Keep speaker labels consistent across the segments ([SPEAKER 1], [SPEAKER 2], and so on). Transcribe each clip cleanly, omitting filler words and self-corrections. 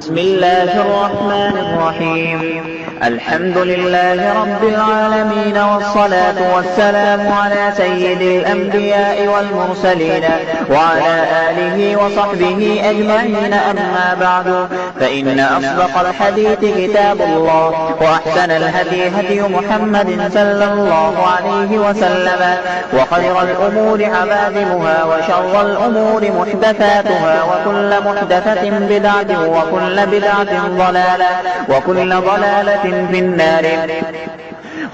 [SPEAKER 1] بسم الله الرحمن الرحيم. الحمد لله رب العالمين، والصلاة والسلام على سيد الأنبياء والمرسلين وعلى آله وصحبه أجمعين. أما بعد، فإن أصدق الحديث كتاب الله، وأحسن الهدي هدي محمد صلى الله عليه وسلم، وخير الأمور عبادها، وشر الأمور محدثاتها، وكل محدثة بدعة، وكل بدعة ضلالة، وكل ضلالة في النار.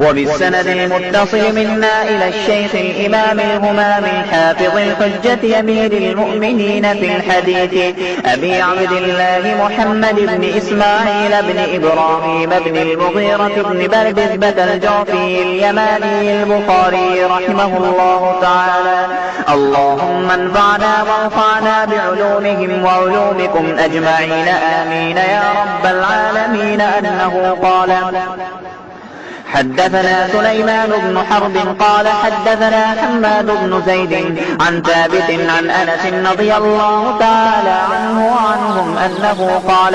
[SPEAKER 1] وبالسند المتصل منا إلى الشيخ الإمام الهمام الحافظ الحجة أمير المؤمنين في الحديث أبي عبد الله محمد بن إسماعيل بن إبراهيم بن المغيرة بن بردزبة الجعفي اليماني البخاري رحمه الله تعالى. اللهم انفعنا وانفعنا بعلومهم وعلومكم أجمعين، آمين يا رب العالمين. أنه قال: حدثنا سليمان بن حرب قال حدثنا حماد بن زيد عن ثابت عن أنس رضي الله تعالى عنه وعنهم أنه قال: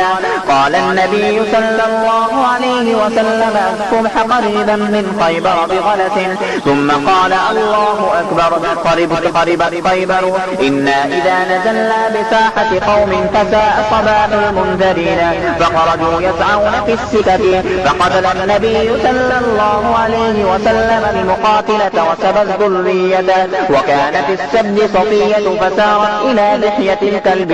[SPEAKER 1] قال النبي صلى الله عليه وسلم: الصبح قريبا من خيبر بغلة، ثم قال: الله أكبر، قربت خيبر، إنا إذا نزلنا بساحة قوم فساء صباح المنذرين، فخرجوا يسعون في السكك، فقتل النبي صلى الله عليه وسلم المقاتلة وسبى الذرية، وكانت السب صفية فسارت إلى لحية الكلب،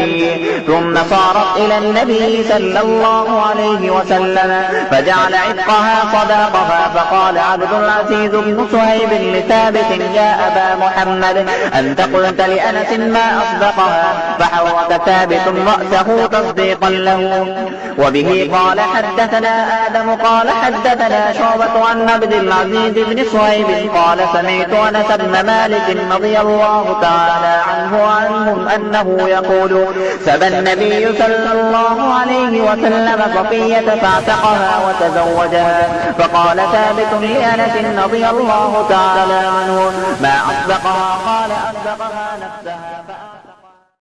[SPEAKER 1] ثم صارت إلى النبي صلى الله عليه وسلم فجعل عتقها صداقها. فقال عبد العزيز بن صهيب لثابت: يا أبا محمد، أنت قلت لأنس ما أصدقها؟ فحرك ثابت رأسه تصديقا له. وبه قال حدثنا آدم قال حدثنا شعبة عن عبد العزيز بن صهيب قال: سمعت أنس بن مالك رضي الله تعالى عنه وعنهم أنه يقول: سبى النبي صلى الله عليه وسلم صفية فاعتقها وتزوجها. فقال ثابت لأنس رضي الله تعالى عنه: ما أصدقها؟ قال: أصدقها نفسها.